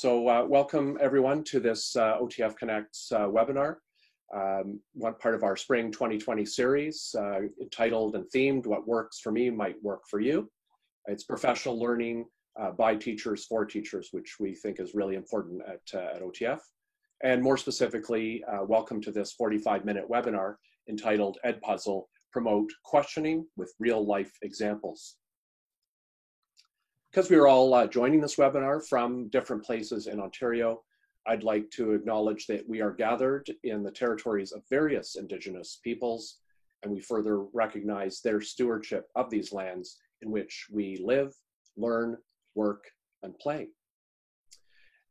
Welcome everyone to this OTF Connects webinar, one part of our Spring 2020 series entitled and themed, What Works for Me Might Work for You. It's professional learning by teachers for teachers, which we think is really important at OTF. And more specifically, welcome to this 45-minute webinar entitled Edpuzzle, Promote Questioning with Real-Life Examples. Because we are all joining this webinar from different places in Ontario, I'd like to acknowledge that we are gathered in the territories of various Indigenous peoples, and we further recognize their stewardship of these lands in which we live, learn, work, and play.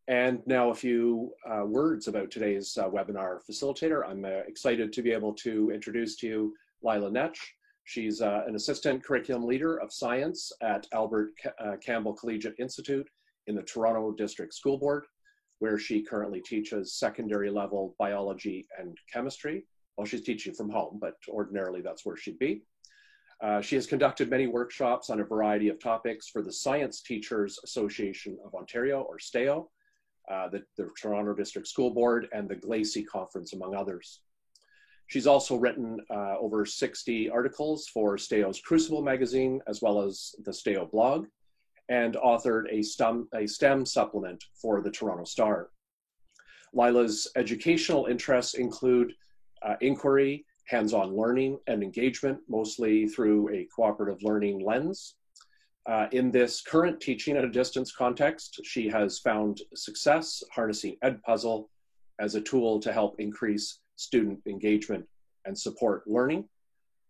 And now a few words about today's webinar facilitator. I'm excited to be able to introduce to you Lila Netsch. She's an assistant curriculum leader of science at Albert Campbell Collegiate Institute in the Toronto District School Board, where she currently teaches secondary level biology and chemistry. Well, she's teaching from home, but ordinarily that's where she'd be. She has conducted many workshops on a variety of topics for the Science Teachers Association of Ontario, or STAO, the Toronto District School Board, and the GLACI Conference, among others. She's also written over 60 articles for STAO's Crucible magazine, as well as the STAO blog, and authored a STEM supplement for the Toronto Star. Lila's educational interests include inquiry, hands-on learning, and engagement, mostly through a cooperative learning lens. In this current teaching at a distance context, she has found success harnessing Edpuzzle as a tool to help increase student engagement and support learning.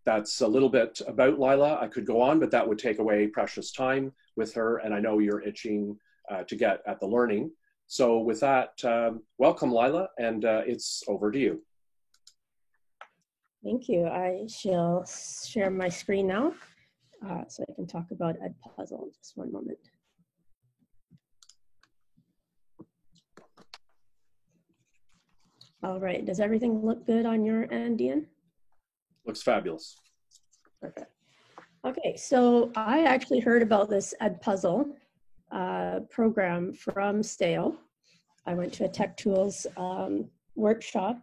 That's a little bit about Lila. I could go on, but that would take away precious time with her, and I know you're itching to get at the learning. So with that, welcome Lila, and it's over to you. Thank you. I shall share my screen now so I can talk about Edpuzzle. Just one moment. All right, does everything look good on your end, Ian? Looks fabulous. Perfect. Okay, so I actually heard about this Edpuzzle program from STAO. I went to a Tech Tools workshop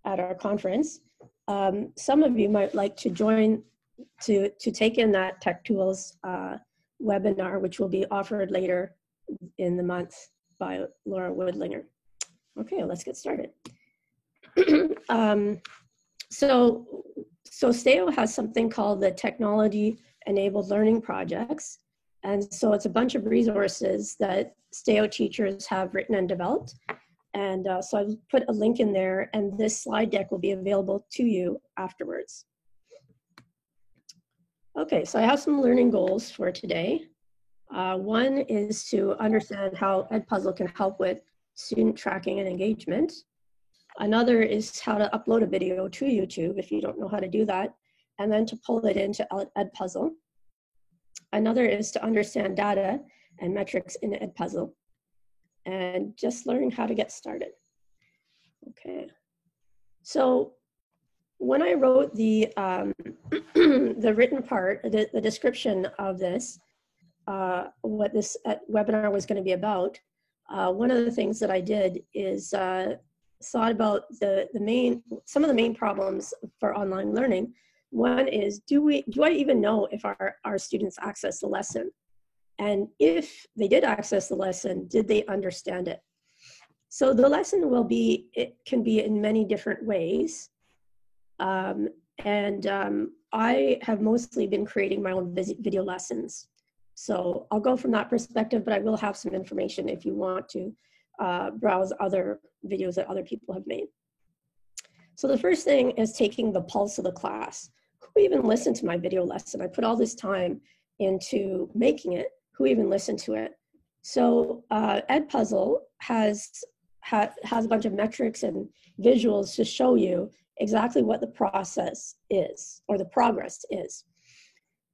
at our conference. Some of you might like to join to take in that Tech Tools webinar, which will be offered later in the month by Laura Woodlinger. Okay, let's get started. So STAO has something called the Technology Enabled Learning Projects. And so it's a bunch of resources that STAO teachers have written and developed. And so I've put a link in there, and this slide deck will be available to you afterwards. Okay, so I have some learning goals for today. One is to understand how Edpuzzle can help with student tracking and engagement. Another is how to upload a video to YouTube if you don't know how to do that, and then to pull it into Edpuzzle. Another is to understand data and metrics in Edpuzzle, and just learning how to get started. Okay, so when I wrote the the written part, the description of this, what this webinar was going to be about, one of the things that I did is thought about some of the main problems for online learning. One is, do I even know if our students access the lesson? And if they did access the lesson, did they understand it? So the lesson it can be in many different ways. I have mostly been creating my own video lessons. So I'll go from that perspective, but I will have some information if you want to browse other videos that other people have made. So the first thing is taking the pulse of the class. Who even listened to my video lesson? I put all this time into making it. Who even listened to it? So Edpuzzle has a bunch of metrics and visuals to show you exactly what the process is, or the progress is.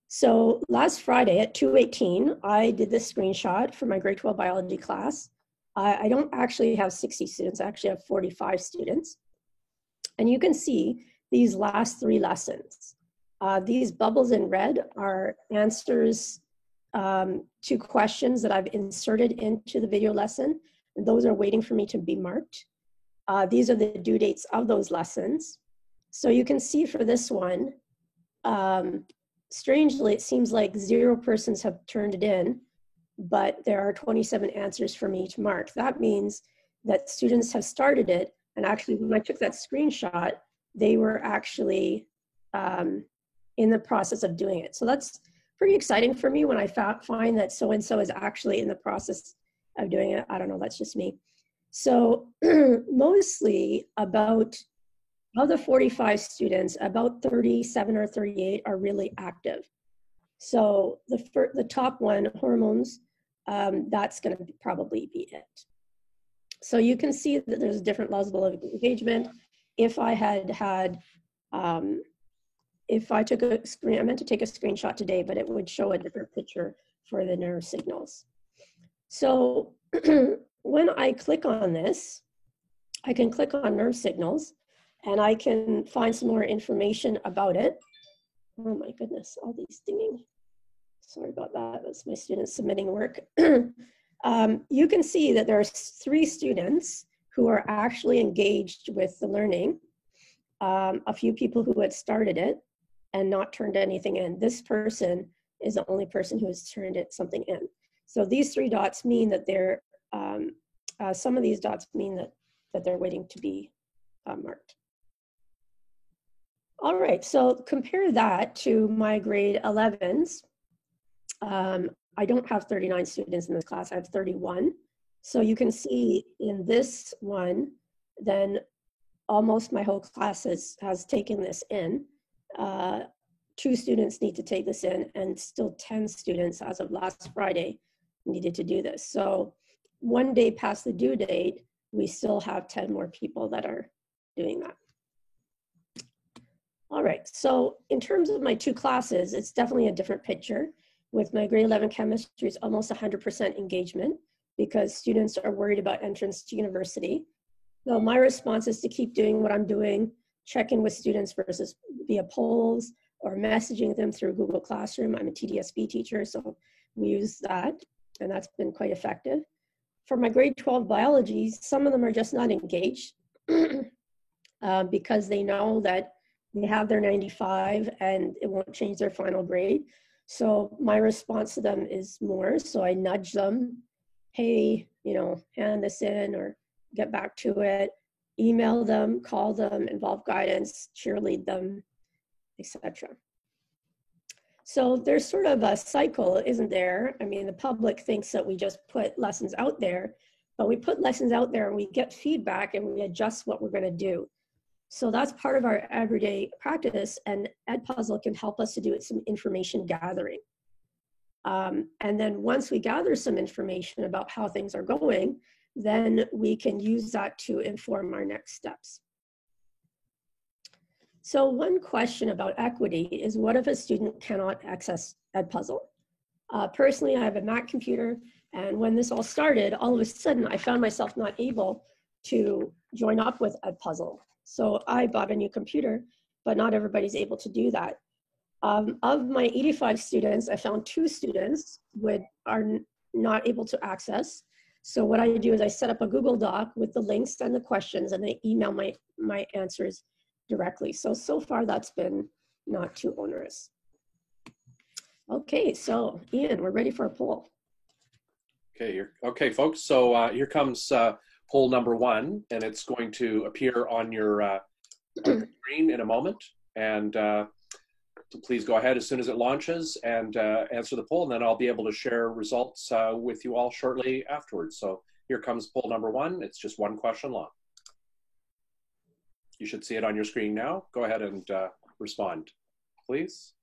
So last Friday at 2:18, I did this screenshot for my grade 12 biology class. I don't actually have 60 students, I actually have 45 students. And you can see these last 3 lessons. These bubbles in red are answers to questions that I've inserted into the video lesson and those are waiting for me to be marked. These are the due dates of those lessons. So you can see for this one, strangely, it seems like 0 persons have turned it in, but there are 27 answers for me to mark. That means that students have started it, and actually when I took that screenshot, they were actually in the process of doing it. So that's pretty exciting for me when I find that so-and-so is actually in the process of doing it. I don't know, that's just me. So mostly about, of the 45 students, about 37 or 38 are really active. So the top one, hormones, that's going to probably be it. So you can see that there's a different level of engagement. If I if I took a screen, I meant to take a screenshot today, but it would show a different picture for the nerve signals. So when I click on this, I can click on nerve signals and I can find some more information about it. Oh my goodness, all these dinging. Sorry about that, that's my students submitting work. You can see that there are 3 students who are actually engaged with the learning. A few people who had started it and not turned anything in. This person is the only person who has turned something in. So these 3 dots mean that they're, some of these dots mean that they're waiting to be marked. All right, so compare that to my grade 11s. I don't have 39 students in this class, I have 31. So you can see in this one, then almost my whole class has taken this in. 2 students need to take this in, and still 10 students as of last Friday needed to do this. So one day past the due date, we still have 10 more people that are doing that. All right, so in terms of my 2 classes, it's definitely a different picture. With my grade 11 chemistry, it's almost 100% engagement because students are worried about entrance to university. So my response is to keep doing what I'm doing, check in with students versus via polls or messaging them through Google Classroom. I'm a TDSB teacher, so we use that, and that's been quite effective. For my grade 12 biology, some of them are just not engaged because they know that they have their 95 and it won't change their final grade. So my response to them is more, so I nudge them, hey, you know, hand this in or get back to it, email them, call them, involve guidance, cheerlead them, etc. So there's sort of a cycle, isn't there? I mean, the public thinks that we just put lessons out there, but we put lessons out there and we get feedback and we adjust what we're going to do. So that's part of our everyday practice, and Edpuzzle can help us to do some information gathering. And then once we gather some information about how things are going, then we can use that to inform our next steps. So one question about equity is, what if a student cannot access Edpuzzle? Personally, I have a Mac computer, and when this all started, all of a sudden I found myself not able to join up with Edpuzzle. So I bought a new computer, but not everybody's able to do that. Of my 85 students, I found 2 students are not able to access. So what I do is I set up a Google Doc with the links and the questions, and they email my answers directly. So far that's been not too onerous. Okay, so Ian, we're ready for a poll. Okay, folks. So here comes poll number 1, and it's going to appear on your screen in a moment. And so please go ahead as soon as it launches and answer the poll, and then I'll be able to share results with you all shortly afterwards. So here comes poll number 1. It's just 1 question long. You should see it on your screen now. Go ahead and respond, please.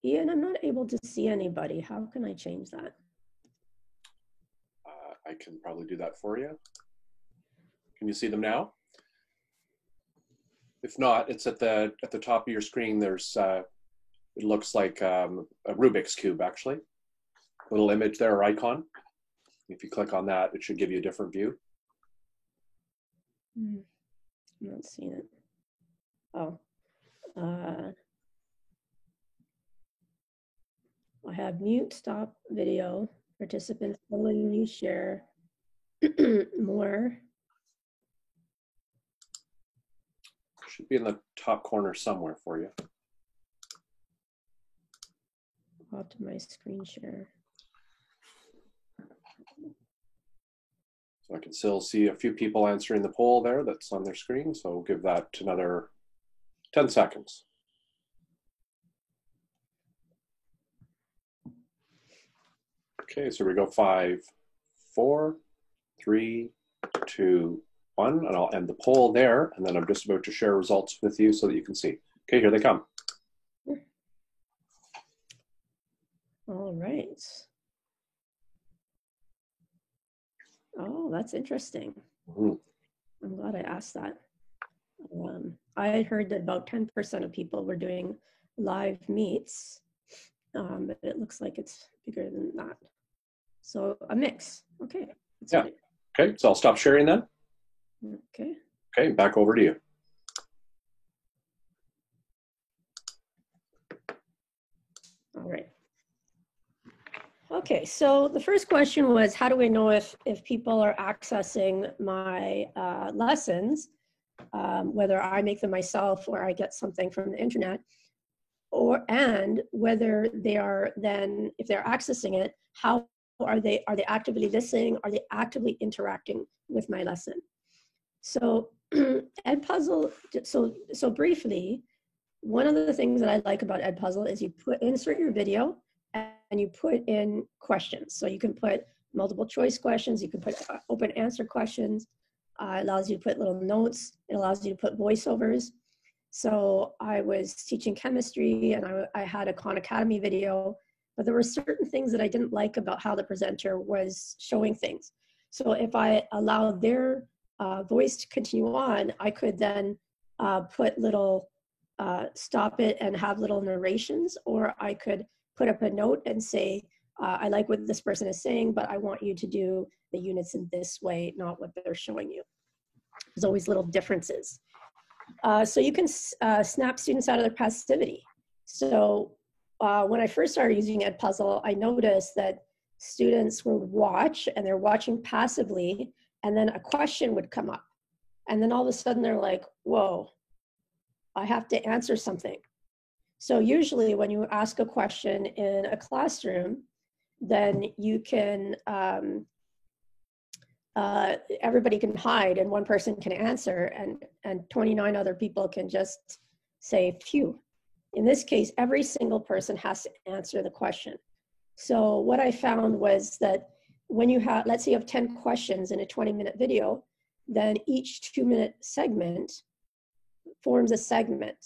Ian, I'm not able to see anybody. How can I change that? I can probably do that for you. Can you see them now? If not, it's at the top of your screen. There's it looks like a Rubik's Cube, actually. Little image there or icon. If you click on that, it should give you a different view. I'm not seeing it. Oh. I have mute, stop video, participants only share more. Should be in the top corner somewhere for you. Optimize screen share. So I can still see a few people answering the poll there that's on their screen. So we'll give that another 10 seconds. Okay, so we go 5, 4, 3, 2, 1, and I'll end the poll there. And then I'm just about to share results with you so that you can see. Okay, here they come. All right. Oh, that's interesting. Mm-hmm. I'm glad I asked that. I had heard that about 10% of people were doing live meets, but it looks like it's bigger than that. So a mix. Okay. Yeah. Great. Okay, so I'll stop sharing then. Okay. Okay, back over to you. All right. Okay, so the first question was, how do we know if people are accessing my lessons, whether I make them myself or I get something from the internet, and whether they are then, if they're accessing it, how are they actively listening? Are they actively interacting with my lesson? So Edpuzzle, so briefly, one of the things that I like about Edpuzzle is you insert your video and you put in questions. So you can put multiple choice questions, you can put open answer questions. It allows you to put little notes. It allows you to put voiceovers. So I was teaching chemistry and I had a Khan Academy video, but there were certain things that I didn't like about how the presenter was showing things. So if I allowed their voice to continue on, I could then put little, stop it and have little narrations, or I could put up a note and say, I like what this person is saying, but I want you to do the units in this way, not what they're showing you. There's always little differences. So you can snap students out of their passivity. So when I first started using Edpuzzle, I noticed that students would watch and they're watching passively, and then a question would come up. And then all of a sudden they're like, whoa, I have to answer something. So usually when you ask a question in a classroom, then you can, everybody can hide and one person can answer and 29 other people can just say phew. In this case, every single person has to answer the question. So what I found was that when you have, let's say you have 10 questions in a 20-minute video, then each 2-minute segment forms a segment.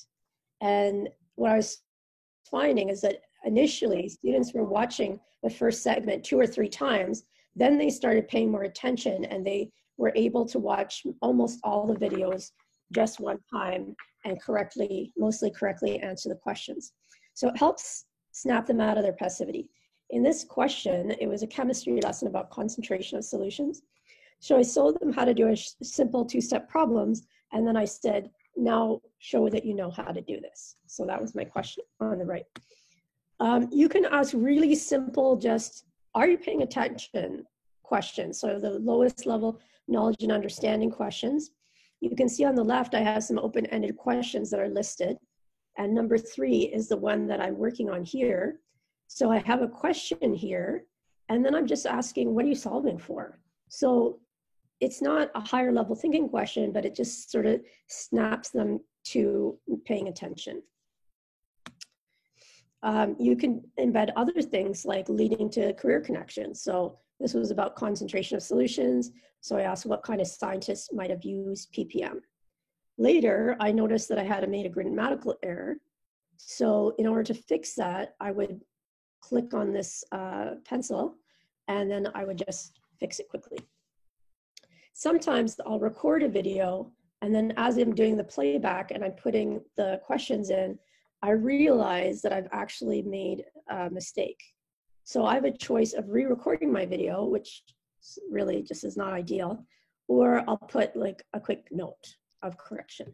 And what I was finding is that initially students were watching the first segment 2 or 3 times, then they started paying more attention and they were able to watch almost all the videos just one time and mostly correctly answer the questions. So it helps snap them out of their passivity. In this question, it was a chemistry lesson about concentration of solutions. So I showed them how to do a simple 2-step problems, and then I said, now show that you know how to do this. So that was my question on the right. You can ask really simple, just, are you paying attention questions? So the lowest level knowledge and understanding questions. You can see on the left, I have some open-ended questions that are listed. And number 3 is the one that I'm working on here. So I have a question here, and then I'm just asking, what are you solving for? So it's not a higher level thinking question, but it just sort of snaps them to paying attention. You can embed other things like leading to career connections. So this was about concentration of solutions. So I asked what kind of scientists might have used ppm. Later, I noticed that I had made a grammatical error. So in order to fix that, I would click on this pencil, and then I would just fix it quickly. Sometimes I'll record a video, and then as I'm doing the playback and I'm putting the questions in, I realize that I've actually made a mistake. So I have a choice of re-recording my video, which really just is not ideal, or I'll put like a quick note of correction.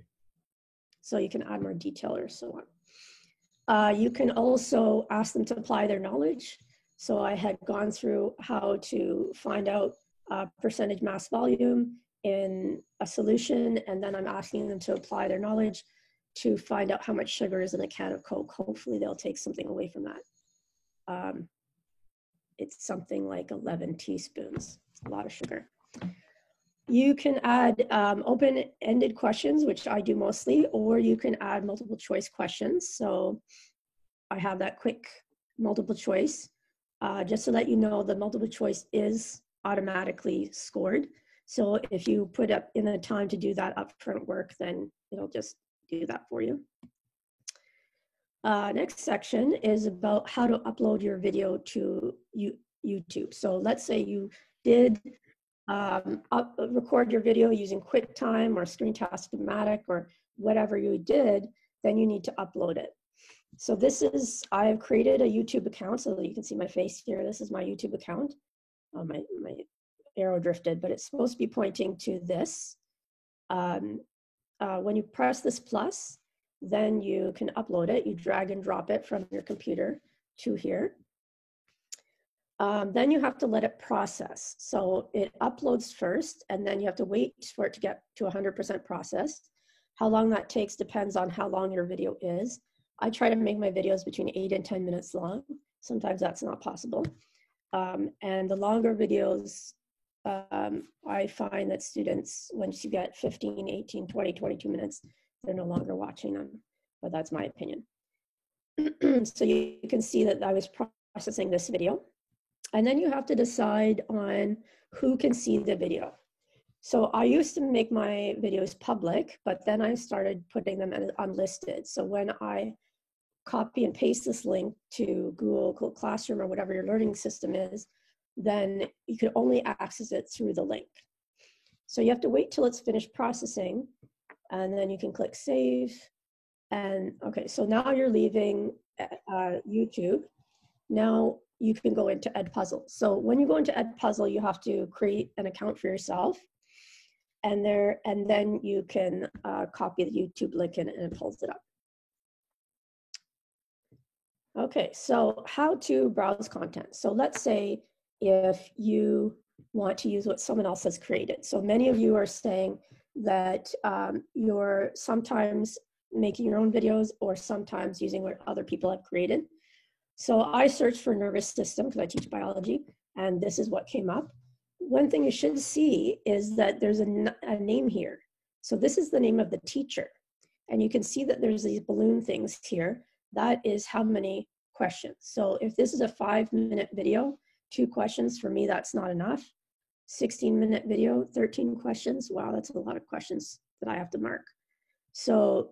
So you can add more detail or so on. You can also ask them to apply their knowledge. So I had gone through how to find out percentage mass volume in a solution, and then I'm asking them to apply their knowledge to find out how much sugar is in a can of Coke. Hopefully they'll take something away from that. It's something like 11 teaspoons, a lot of sugar. You can add open-ended questions, which I do mostly, or you can add multiple choice questions. So I have that quick multiple choice, just so that you know the multiple choice is automatically scored. So if you put up in the time to do that upfront work, then it'll just do that for you. Next section is about how to upload your video to YouTube. So let's say you did record your video using QuickTime or Screencast-O-Matic or whatever you did, then you need to upload it. So this is, I have created a YouTube account so that you can see my face here. This is my YouTube account. My arrow drifted, but it's supposed to be pointing to this. When you press this plus, then you can upload it. You drag and drop it from your computer to here. Then you have to let it process. So it uploads first, and then you have to wait for it to get to 100% processed. How long that takes depends on how long your video is. I try to make my videos between 8 and 10 minutes long. Sometimes that's not possible. And the longer videos, I find that students, once you get 15, 18, 20, 22 minutes, they're no longer watching them, but that's my opinion. So you can see that I was processing this video. And then you have to decide on who can see the video. So I used to make my videos public, but then I started putting them unlisted. So when I copy and paste this link to Google Classroom or whatever your learning system is, then you can only access it through the link. So you have to wait till it's finished processing, and then you can click save. And okay, so now you're leaving YouTube. Now you can go into Edpuzzle. So when you go into Edpuzzle, you have to create an account for yourself, and then you can copy the YouTube link and it pulls it up. Okay, so how to browse content. So let's say if you want to use what someone else has created. So many of you are saying that you're sometimes making your own videos or sometimes using what other people have created. So I searched for nervous system because I teach biology, and this is what came up. One thing you should see is that there's a name here. So this is the name of the teacher. And you can see that there's these balloon things here. That is how many questions. So if this is a 5-minute video, 2 questions, for me, that's not enough. 16-minute video, 13 questions. Wow, that's a lot of questions that I have to mark. So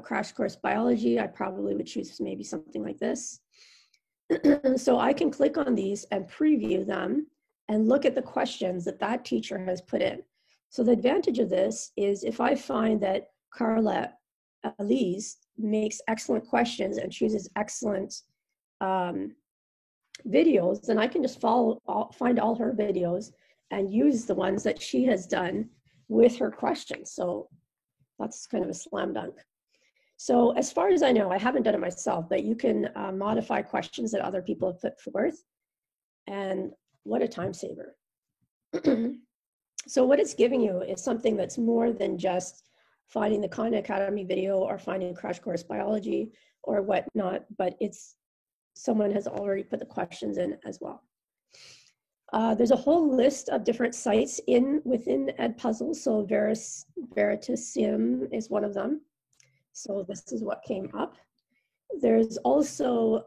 crash course biology, I probably would choose maybe something like this. So I can click on these and preview them and look at the questions that that teacher has put in. So the advantage of this is if I find that Carla Elise makes excellent questions and chooses excellent videos, then I can just find all her videos and use the ones that she has done with her questions. So that's kind of a slam dunk. So as far as I know, I haven't done it myself, but you can modify questions that other people have put forth. And what a time saver. So what it's giving you is something that's more than just finding the Khan Academy video or finding Crash Course Biology or whatnot, but it's someone has already put the questions in as well. There's a whole list of different sites within Edpuzzle. So Veritasium is one of them. So this is what came up. There's also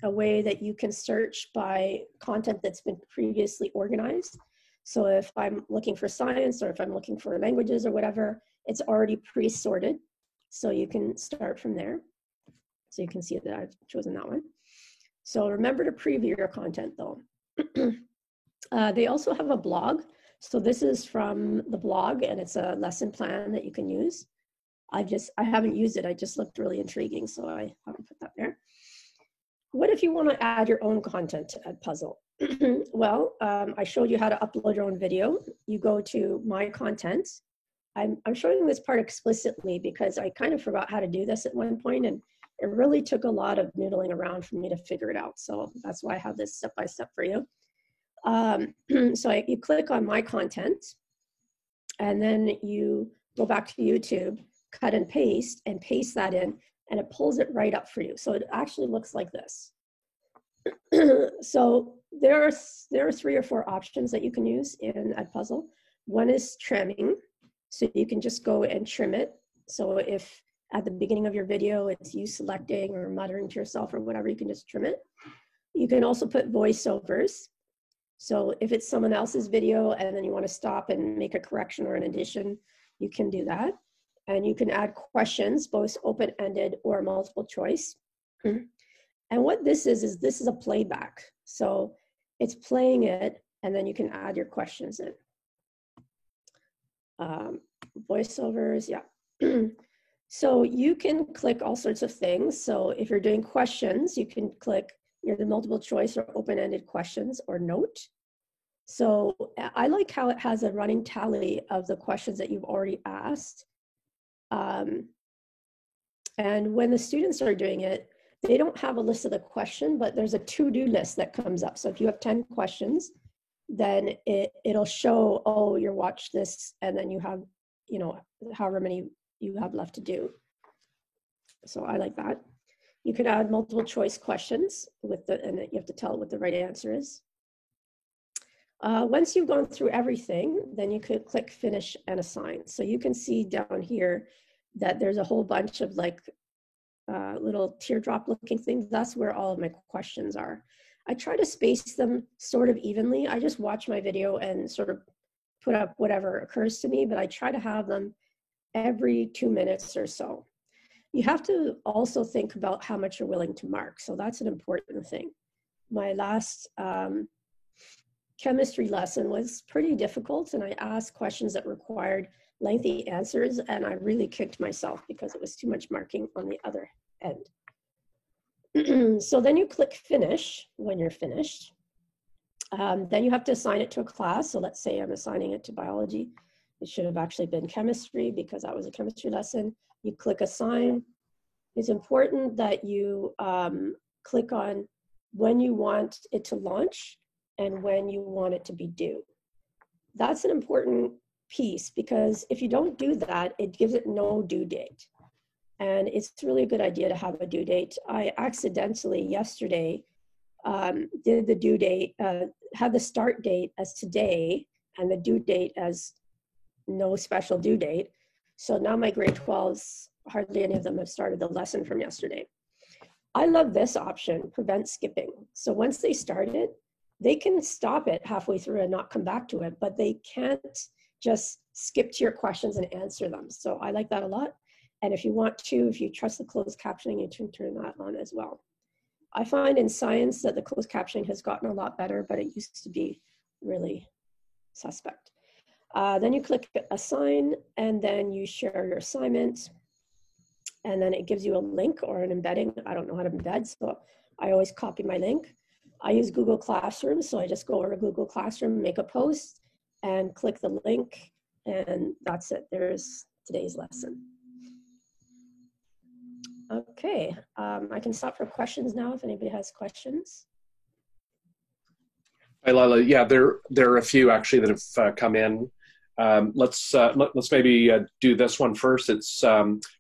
a way that you can search by content that's been previously organized. So if I'm looking for science or if I'm looking for languages or whatever, it's already pre-sorted. So you can start from there. So you can see that I've chosen that one. So remember to preview your content though. They also have a blog. So this is from the blog and it's a lesson plan that you can use. I haven't used it. I just looked really intriguing, so I haven't put that there. What if you want to add your own content to Edpuzzle? Well, I showed you how to upload your own video. You go to My Content. I'm showing this part explicitly because I kind of forgot how to do this at one point, and It really took a lot of noodling around for me to figure it out. So that's why I have this step-by-step for you. You click on my content, and then you go back to YouTube, cut and paste that in, and it pulls it right up for you. So it actually looks like this. So there are 3 or 4 options that you can use in Edpuzzle. One is trimming. So you can just go and trim it. So if at the beginning of your video, it's you selecting or muttering to yourself or whatever, you can just trim it. You can also put voiceovers. So if it's someone else's video and then you want to stop and make a correction or an addition, you can do that. And you can add questions, both open-ended or multiple choice. And what this is this is a playback. So it's playing it, and then you can add your questions in. Voiceovers, yeah. So you can click all sorts of things. So if you're doing questions, you can click the multiple choice or open-ended questions or note. So I like how it has a running tally of the questions that you've already asked. And when the students are doing it, they don't have a list of the question, but there's a to-do list that comes up. So if you have 10 questions, then it'll show, oh, you watched this, and then you have, however many you have left to do. So I like that. You could add multiple choice questions and you have to tell it what the right answer is. Once you've gone through everything, then you could click finish and assign. So you can see down here that there's a whole bunch of little teardrop looking things. That's where all of my questions are. I try to space them sort of evenly. I just watch my video and sort of put up whatever occurs to me, but I try to have them every 2 minutes or so. You have to also think about how much you're willing to mark. So that's an important thing. My last chemistry lesson was pretty difficult, and I asked questions that required lengthy answers, and I really kicked myself because it was too much marking on the other end. So then you click finish when you're finished. Then you have to assign it to a class. So let's say I'm assigning it to biology. It should have actually been chemistry because that was a chemistry lesson. You click assign. It's important that you click on when you want it to launch and when you want it to be due. That's an important piece because if you don't do that, it gives it no due date. And it's really a good idea to have a due date. I accidentally yesterday did the due date, had the start date as today and the due date as no special due date. So now my grade 12s, hardly any of them have started the lesson from yesterday. I love this option, prevent skipping. So once they start it, they can stop it halfway through and not come back to it, but they can't just skip to your questions and answer them. So I like that a lot. And if you want to, if you trust the closed captioning, you can turn that on as well. I find in science that the closed captioning has gotten a lot better, but it used to be really suspect. Then you click assign, and then you share your assignment. And then it gives you a link or an embedding. I don't know how to embed, so I always copy my link. I use Google Classroom, so I just go over to Google Classroom, make a post, and click the link, and that's it. There's today's lesson. Okay, I can stop for questions now if anybody has questions. Hi, Lila. Yeah, there are a few actually that have come in. Let's maybe do this one first. It's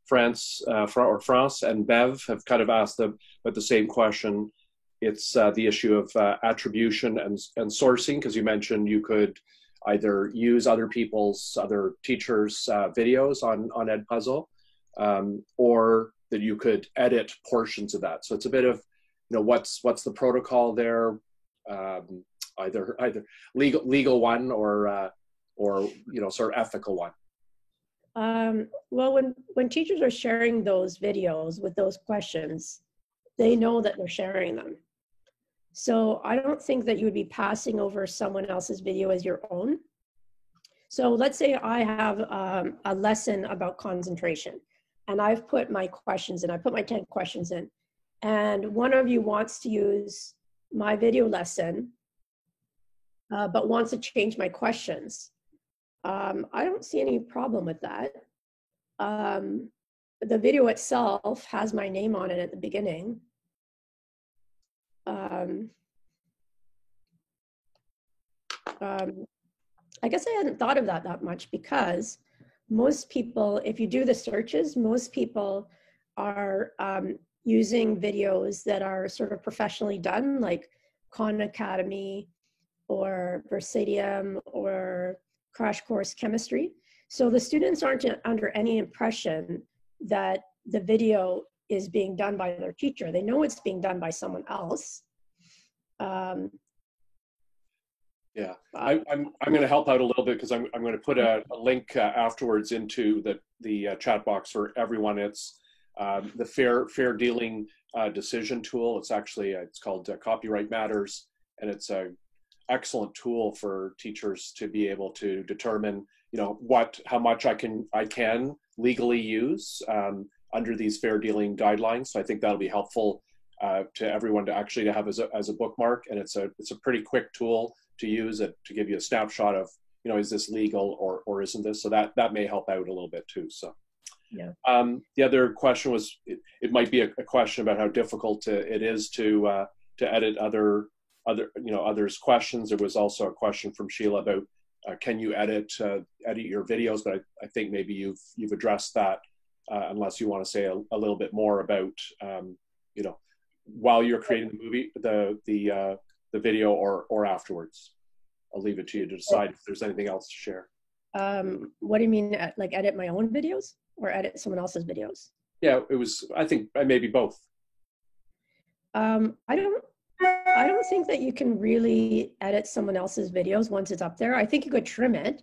France and Bev have kind of asked about the same question. It's the issue of attribution and sourcing, because you mentioned you could either use other teachers' videos on Edpuzzle, or that you could edit portions of that. So it's a bit of, what's the protocol there, either legal one or sort of ethical one. Well, when teachers are sharing those videos with those questions, they know that they're sharing them. So I don't think that you would be passing over someone else's video as your own. So let's say I have a lesson about concentration, and I've put my questions in. I put my 10 questions in, and one of you wants to use my video lesson, but wants to change my questions. I don't see any problem with that. the video itself has my name on it at the beginning. I guess I hadn't thought of that much, because most people, if you do the searches, most people are using videos that are sort of professionally done, like Khan Academy or Versidium or Crash Course Chemistry. So the students aren't under any impression that the video is being done by their teacher. They know it's being done by someone else. Yeah, I'm going to help out a little bit, because I'm going to put a link afterwards into the chat box for everyone. It's the fair dealing decision tool. It's actually it's called Copyright Matters, and it's a excellent tool for teachers to be able to determine, you know, how much I can legally use under these fair dealing guidelines. So I think that'll be helpful to everyone to actually have as a bookmark, and it's a pretty quick tool to use it to give you a snapshot of, you know, is this legal or isn't this? So that may help out a little bit too. So yeah. The other question was, it might be a question about how difficult it is to edit others' questions. There was also a question from Sheila about can you edit your videos, but I think maybe you've addressed that, unless you want to say a little bit more about you know, while you're creating the movie, the video, or afterwards. I'll leave it to you to decide if there's anything else to share. What do you mean, like edit my own videos or edit someone else's videos? Yeah, I think maybe both. I don't think that you can really edit someone else's videos once it's up there. I think you could trim it.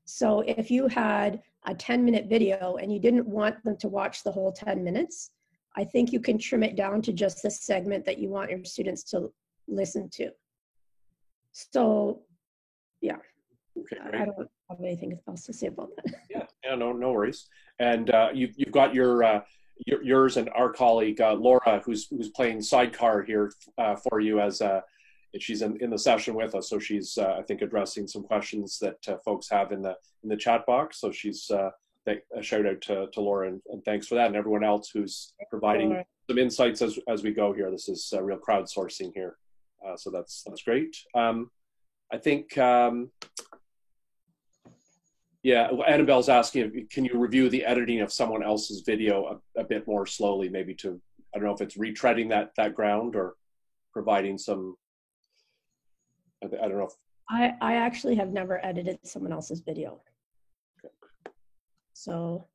So if you had a 10-minute video and you didn't want them to watch the whole 10 minutes, I think you can trim it down to just the segment that you want your students to listen to. So, yeah. Okay, I don't have anything else to say about that. Yeah, no worries. And you've got yours and our colleague Laura, who's playing sidecar here for you, as she's in the session with us. So she's I think addressing some questions that folks have in the chat box. So she's a shout out to Laura, and thanks for that, and everyone else who's providing some insights as we go here. This is real crowdsourcing here. So that's great. I think, yeah, Annabelle's asking, can you review the editing of someone else's video a bit more slowly, maybe to, I don't know if it's retreading that ground or providing some, I don't know if. I actually have never edited someone else's video. Okay. So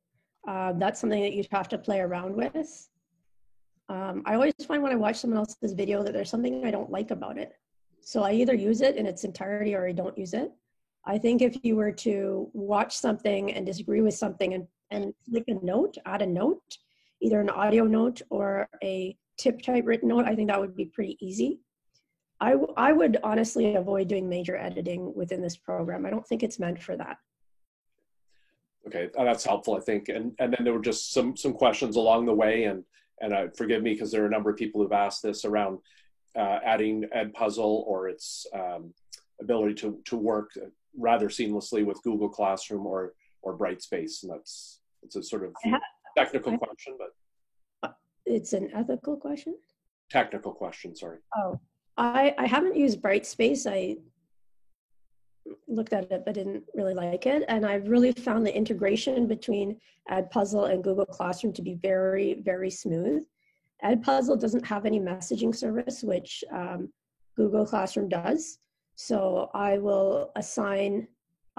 that's something that you'd have to play around with. I always find when I watch someone else's video that there's something I don't like about it. So I either use it in its entirety or I don't use it. I think if you were to watch something and disagree with something and click a note, add a note, either an audio note or a tip type written note, I think that would be pretty easy. I would honestly avoid doing major editing within this program. I don't think it's meant for that. Okay, that's helpful, I think. And then there were just some questions along the way, and forgive me, because there are a number of people who've asked this around adding Edpuzzle or its ability to work rather seamlessly with Google Classroom or Brightspace, and it's a sort of technical question, but it's an ethical question. Technical question, sorry. Oh, I haven't used Brightspace. I looked at it but didn't really like it, and I've really found the integration between Edpuzzle and Google Classroom to be very, very smooth. Edpuzzle doesn't have any messaging service, which Google Classroom does. So I'll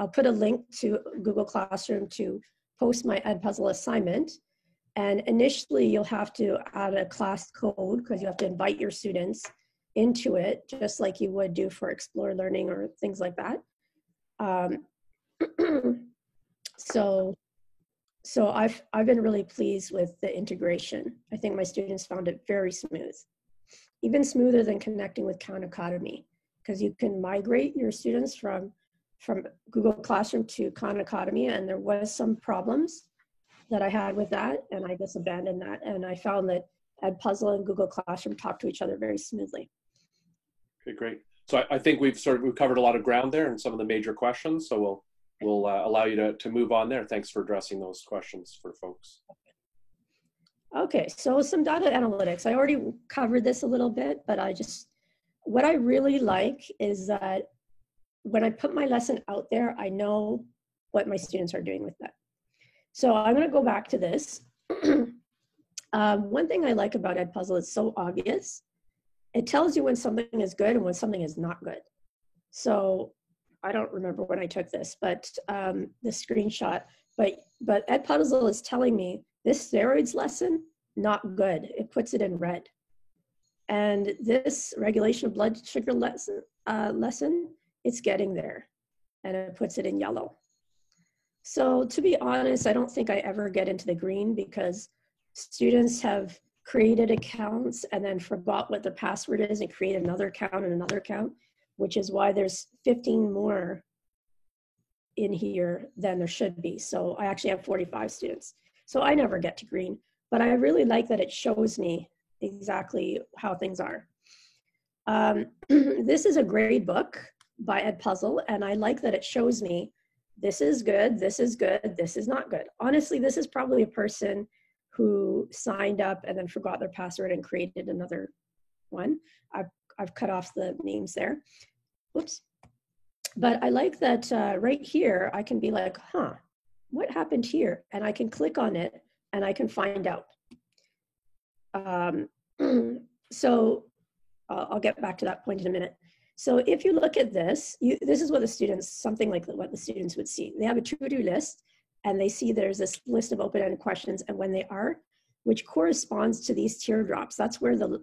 put a link to Google Classroom to post my Edpuzzle assignment. And initially you'll have to add a class code because you have to invite your students into it, just like you would do for Explore Learning or things like that. So I've been really pleased with the integration. I think my students found it very smooth, even smoother than connecting with Khan Academy, because you can migrate your students from Google Classroom to Khan Academy, and there was some problems that I had with that, and I just abandoned that, and I found that Edpuzzle and Google Classroom talk to each other very smoothly. Okay, great. So I think we've covered a lot of ground there and some of the major questions, so we'll allow you to move on there. Thanks for addressing those questions for folks. Okay, so some data analytics. I already covered this a little bit, but what I really like is that when I put my lesson out there, I know what my students are doing with that. So I'm going to go back to this. One thing I like about Edpuzzle, it's so obvious. It tells you when something is good and when something is not good. So I don't remember when I took this, but the screenshot, but Edpuzzle is telling me this steroids lesson, not good. It puts it in red. And this regulation of blood sugar lesson, it's getting there, and it puts it in yellow. So to be honest, I don't think I ever get into the green because students have created accounts and then forgot what their password is and create another account and another account, which is why there's 15 more in here than there should be. So I actually have 45 students. So I never get to green, but I really like that it shows me exactly how things are. This is a grade book by Edpuzzle, and I like that it shows me this is good, this is good, this is not good. Honestly, this is probably a person who signed up and then forgot their password and created another one. I've cut off the names there. Whoops. But I like that right here, I can be like, huh, what happened here? And I can click on it and I can find out. So I'll get back to that point in a minute. So if you look at this, this is what the students, something like what the students would see. They have a to-do list and they see there's this list of open-ended questions and when they are, which corresponds to these teardrops. That's where the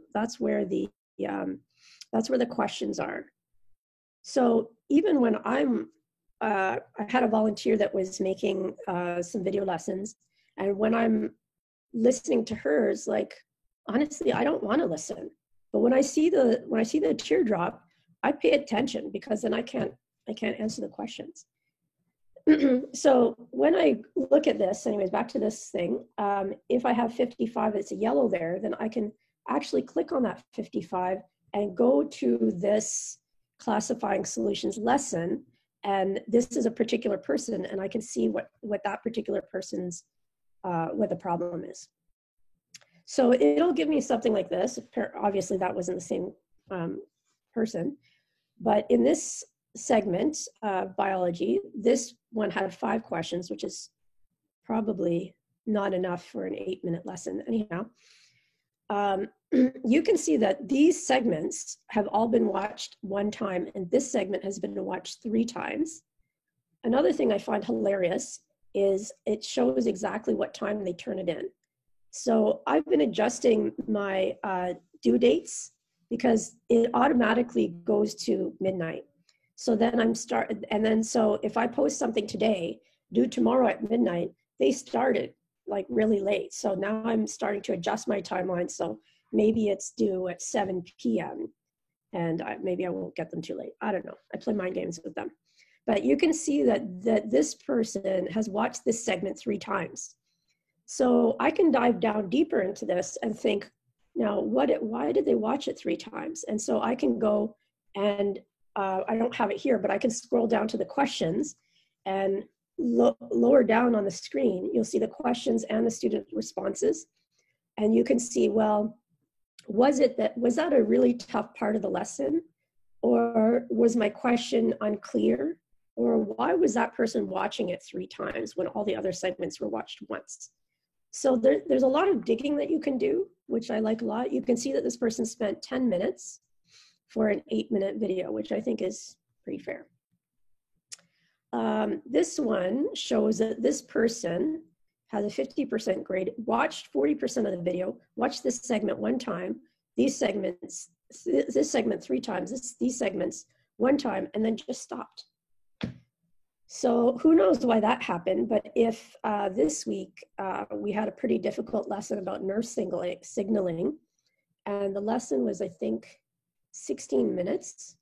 questions are. So even when I had a volunteer that was making some video lessons, and when I'm listening to hers, like, honestly, I don't want to listen. But when I see the teardrop, I pay attention because then I can't answer the questions. So when I look at this, anyways, back to this thing, if I have 55, it's a yellow there, then I can actually click on that 55 and go to this classifying solutions lesson. And this is a particular person, and I can see what that particular person's, what the problem is. So it'll give me something like this. Obviously that wasn't the same person, but in this segment, biology, this one had 5 questions, which is probably not enough for an 8-minute lesson. Anyhow, you can see that these segments have all been watched 1 time, and this segment has been watched 3 times. Another thing I find hilarious is it shows exactly what time they turn it in. So I've been adjusting my due dates because it automatically goes to midnight. So then so if I post something today, due tomorrow at midnight, they started like really late. So now I'm starting to adjust my timeline. So maybe it's due at 7 p.m. and maybe I won't get them too late. I don't know. I play mind games with them. But you can see that this person has watched this segment 3 times. So I can dive down deeper into this and think, now, why did they watch it 3 times? And so I can go and I don't have it here, but I can scroll down to the questions and lower down on the screen, you'll see the questions and the student responses. And you can see, well, was that a really tough part of the lesson? Or was my question unclear? Or why was that person watching it 3 times when all the other segments were watched once? So there's a lot of digging that you can do, which I like a lot. You can see that this person spent 10 minutes for an 8-minute video, which I think is pretty fair. This one shows that this person has a 50% grade, watched 40% of the video, watched this segment 1 time, this segment 3 times, these segments 1 time, and then just stopped. So who knows why that happened, but if this week we had a pretty difficult lesson about nerve signaling, and the lesson was, I think, 16 minutes,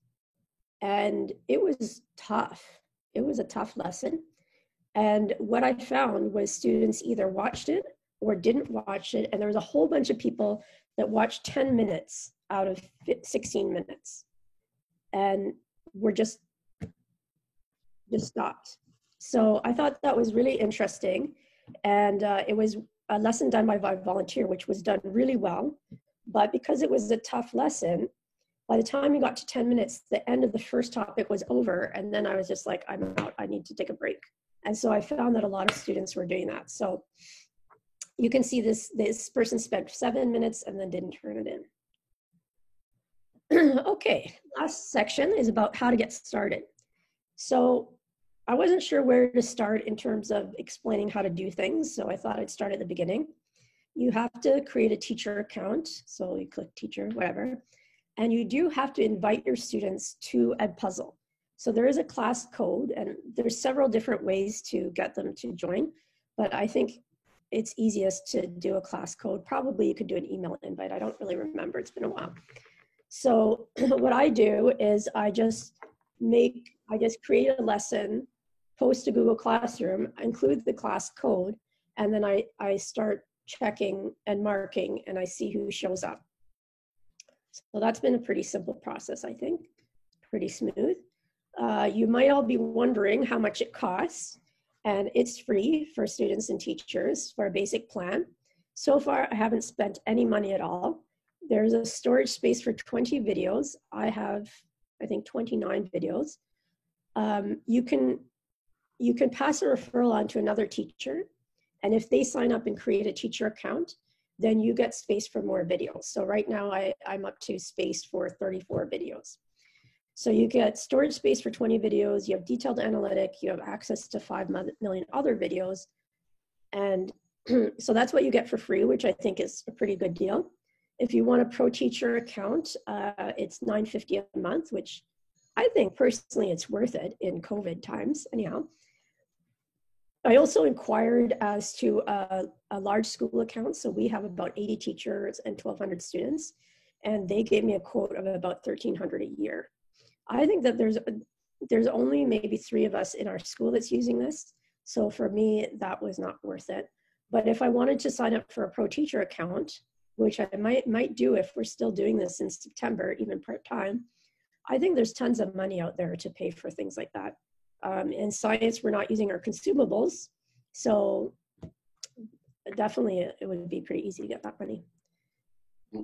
and it was tough. It was a tough lesson. And what I found was students either watched it or didn't watch it, and there was a whole bunch of people that watched 10 minutes out of 16 minutes, and were just stopped. So I thought that was really interesting. And it was a lesson done by a volunteer, which was done really well. But because it was a tough lesson, by the time we got to 10 minutes, the end of the first topic was over. And then I was just like, I'm out, I need to take a break. And so I found that a lot of students were doing that. So you can see this person spent 7 minutes and then didn't turn it in. Okay, last section is about how to get started. So I wasn't sure where to start in terms of explaining how to do things. So I thought I'd start at the beginning. You have to create a teacher account. So you click teacher, whatever. And you do have to invite your students to Edpuzzle. So there is a class code, and there's several different ways to get them to join, but I think it's easiest to do a class code. Probably you could do an email invite. I don't really remember, it's been a while. So what I do is I just create a lesson, post to Google Classroom, include the class code, and then I start checking and marking, and I see who shows up. So that's been a pretty simple process, I think, pretty smooth. You might all be wondering how much it costs, and it's free for students and teachers for a basic plan. So far, I haven't spent any money at all. There's a storage space for 20 videos. I have, I think, 29 videos. You can pass a referral on to another teacher, and if they sign up and create a teacher account, then you get space for more videos. So right now I'm up to space for 34 videos. So you get storage space for 20 videos, you have detailed analytic, you have access to 5 million other videos. And so that's what you get for free, which I think is a pretty good deal. If you want a pro teacher account, it's $9.50 a month, which I think personally it's worth it in COVID times, anyhow. I also inquired as to a large school account. So we have about 80 teachers and 1,200 students, and they gave me a quote of about $1,300 a year. I think that there's only maybe 3 of us in our school that's using this. So for me, that was not worth it. But if I wanted to sign up for a pro teacher account, which I might do if we're still doing this in September, even part-time, I think there's tons of money out there to pay for things like that. In science, we're not using our consumables, so definitely it would be pretty easy to get that money.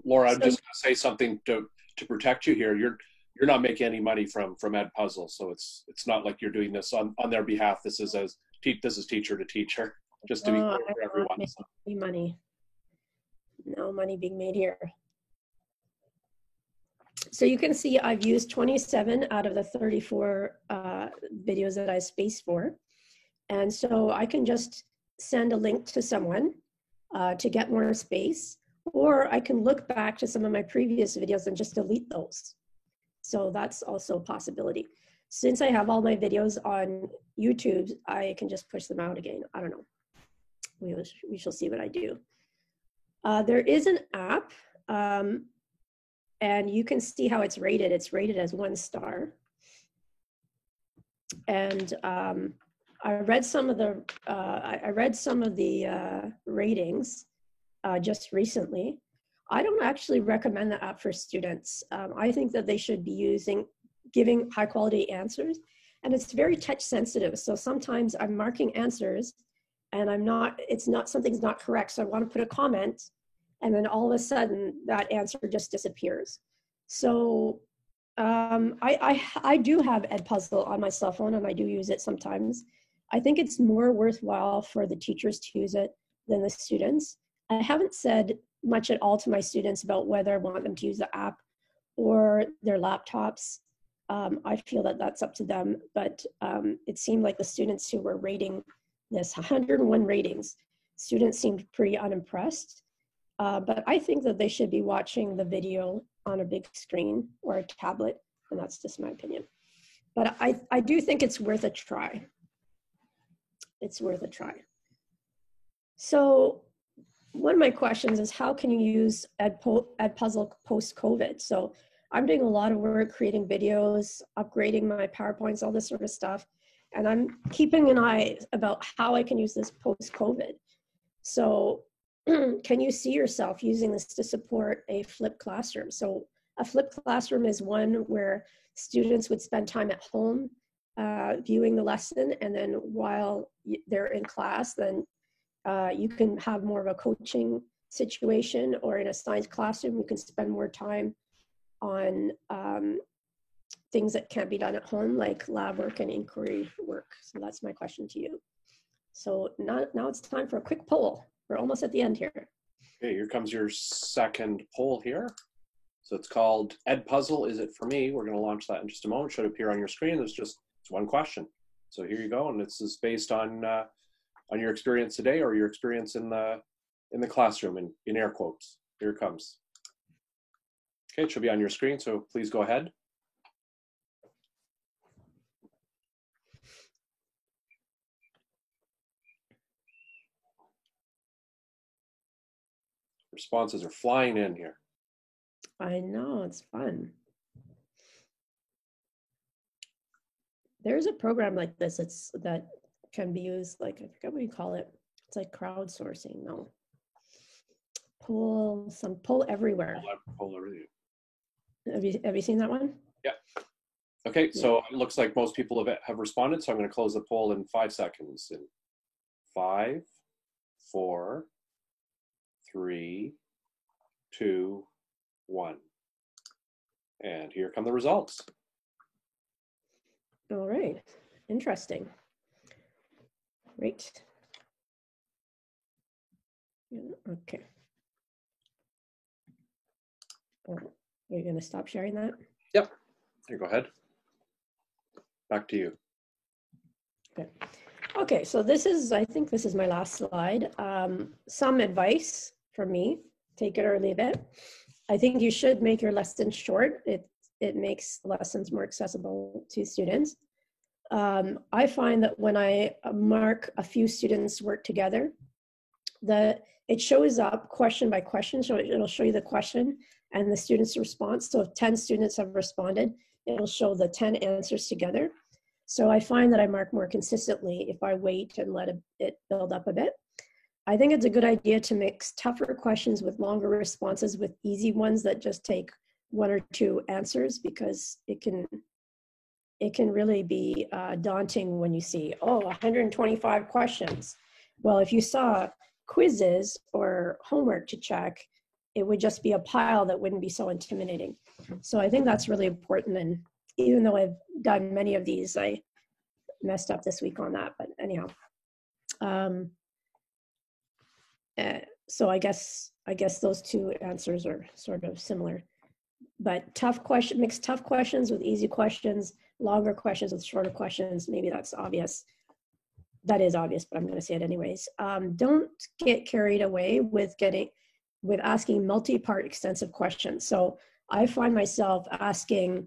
Laura, I'm just going to say something to protect you here. You're not making any money from Edpuzzle, so it's not like you're doing this on their behalf. This is teacher to teacher, just to be clear for everyone. Any money, no money being made here. So you can see I've used 27 out of the 34 videos that I spaced for. And so I can just send a link to someone to get more space, or I can look back to some of my previous videos and just delete those. So that's also a possibility. Since I have all my videos on YouTube, I can just push them out again. I don't know. We shall see what I do. There is an app. And you can see how it's rated. It's rated as 1 star. And I read some of the ratings just recently. I don't actually recommend the app for students. I think that they should be giving high quality answers, and it's very touch sensitive. So sometimes I'm marking answers, and something's not correct. So I want to put a comment, and then all of a sudden that answer just disappears. So I do have Edpuzzle on my cell phone, and I do use it sometimes. I think it's more worthwhile for the teachers to use it than the students. I haven't said much at all to my students about whether I want them to use the app or their laptops. I feel that that's up to them, but it seemed like the students who were rating this, 101 ratings, students seemed pretty unimpressed. But I think that they should be watching the video on a big screen or a tablet, and that's just my opinion. But I do think it's worth a try. It's worth a try. So one of my questions is, how can you use Edpuzzle post-COVID? So I'm doing a lot of work creating videos, upgrading my PowerPoints, all this sort of stuff. And I'm keeping an eye about how I can use this post-COVID. So can you see yourself using this to support a flipped classroom? So a flipped classroom is one where students would spend time at home viewing the lesson, and then while they're in class, then you can have more of a coaching situation, or in a science classroom, you can spend more time on things that can't be done at home, like lab work and inquiry work. So that's my question to you. So now it's time for a quick poll. We're almost at the end here. Okay, here comes your second poll here. So it's called Edpuzzle, Is It For Me? We're going to launch that in just a moment. It should appear on your screen. It's one question. So here you go, and this is based on your experience today, or your experience in the classroom, in air quotes. Here it comes. Okay, it should be on your screen, so please go ahead. Responses are flying in here. I know, it's fun. There's a program like this that can be used, like, I forget what you call it. It's like crowdsourcing. No. Poll everywhere. Poll everywhere. Have you seen that one? Yeah. Okay, so it looks like most people have responded, so I'm going to close the poll in 5 seconds. In 5, 4, 3, 2, 1. And here come the results. All right, interesting. Great. Okay. Are you going to stop sharing that? Yep. Here, go ahead. Back to you. Okay. Okay, so I think this is my last slide. Some advice from me, take it or leave it. I think you should make your lessons short. It makes lessons more accessible to students. I find that when I mark a few students' work together, that it shows up question by question, so it'll show you the question and the student's response. So if 10 students have responded, it'll show the 10 answers together. So I find that I mark more consistently if I wait and let it build up a bit. I think it's a good idea to mix tougher questions with longer responses with easy ones that just take 1 or 2 answers, because it can really be daunting when you see, 125 questions. Well, if you saw quizzes or homework to check, it would just be a pile that wouldn't be so intimidating. So I think that's really important. And even though I've done many of these, I messed up this week on that, but anyhow. So I guess those 2 answers are sort of similar. But mix tough questions with easy questions, longer questions with shorter questions. Maybe that's obvious. That is obvious, but I'm going to say it anyways. Don't get carried away with asking multi-part extensive questions. So I find myself asking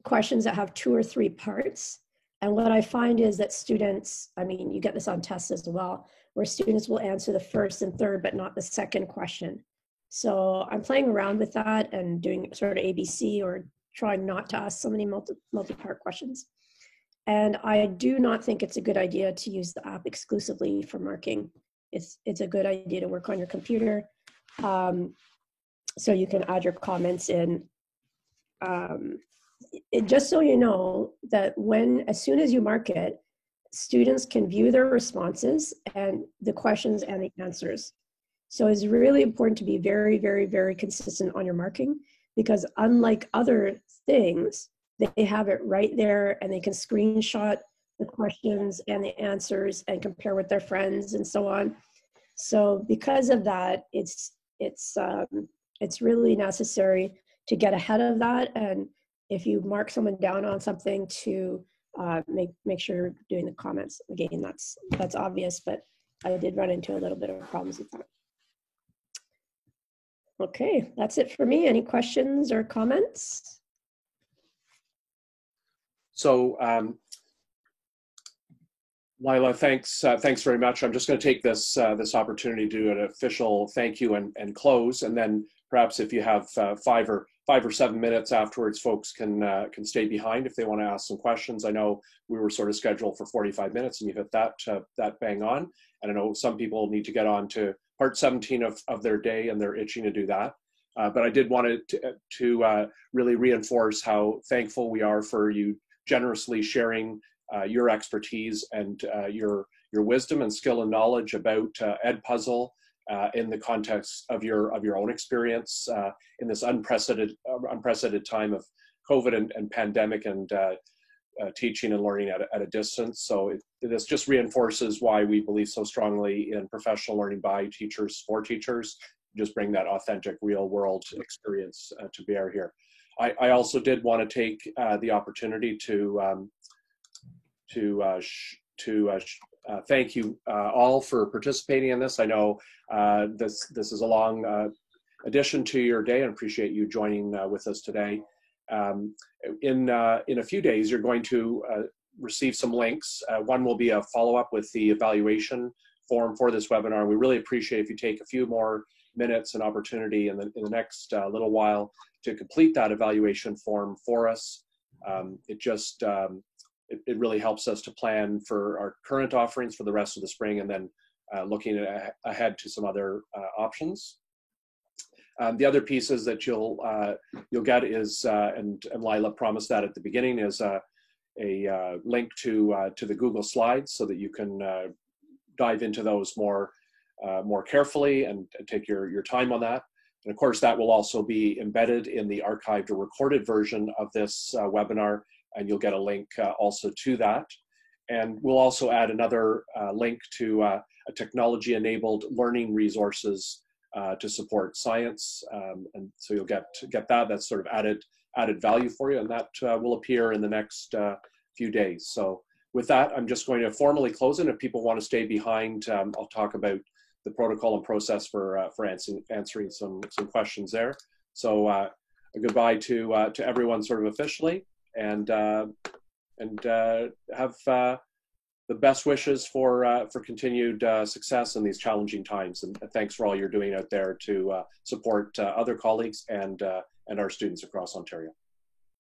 questions that have 2 or 3 parts. And what I find is that students, I mean, you get this on tests as well, where students will answer the first and third, but not the second question. So I'm playing around with that and doing sort of ABC, or trying not to ask so many multi-part questions. And I do not think it's a good idea to use the app exclusively for marking. It's a good idea to work on your computer. So you can add your comments in. Just so you know that as soon as you mark it, students can view their responses and the questions and the answers. So it's really important to be very, very, very consistent on your marking, because unlike other things, they have it right there and they can screenshot the questions and the answers and compare with their friends and so on. So because of that, it's really necessary to get ahead of that. And if you mark someone down on something, to make sure you're doing the comments. Again, that's obvious, but I did run into a little bit of problems with that. Okay, that's it for me. Any questions or comments? So, Lila, thanks very much. I'm just going to take this opportunity to do an official thank you and close, and then perhaps if you have 5 or 7 minutes afterwards, folks can stay behind if they want to ask some questions. I know we were sort of scheduled for 45 minutes, and you hit that bang on. And I know some people need to get on to part 17 of their day, and they're itching to do that. But I did want to really reinforce how thankful we are for you generously sharing your expertise and your wisdom and skill and knowledge about Edpuzzle in the context of your own experience in this unprecedented time of COVID and pandemic and teaching and learning at a distance. So this just reinforces why we believe so strongly in professional learning by teachers for teachers. Just bring that authentic real world experience to bear here. I also did want to take the opportunity to thank you all for participating in this. I know this is a long addition to your day, and appreciate you joining with us today. In a few days, you're going to receive some links. One will be a follow-up with the evaluation form for this webinar. We really appreciate if you take a few more minutes and opportunity in the next little while to complete that evaluation form for us. It really helps us to plan for our current offerings for the rest of the spring, and then looking ahead to some other options. The other pieces that you'll get is, and Lila promised that at the beginning, is a link to the Google Slides so that you can dive into those more carefully and take your time on that. And of course, that will also be embedded in the archived or recorded version of this webinar, and you'll get a link also to that. And we'll also add another link to a technology-enabled learning resources to support science, and so you'll get that. That's sort of added value for you, and that will appear in the next few days. So with that, I'm just going to formally close it. If people want to stay behind, I'll talk about the protocol and process for answering some questions there. So a goodbye to everyone, sort of officially, and have the best wishes for continued success in these challenging times. And thanks for all you're doing out there to support other colleagues and our students across Ontario.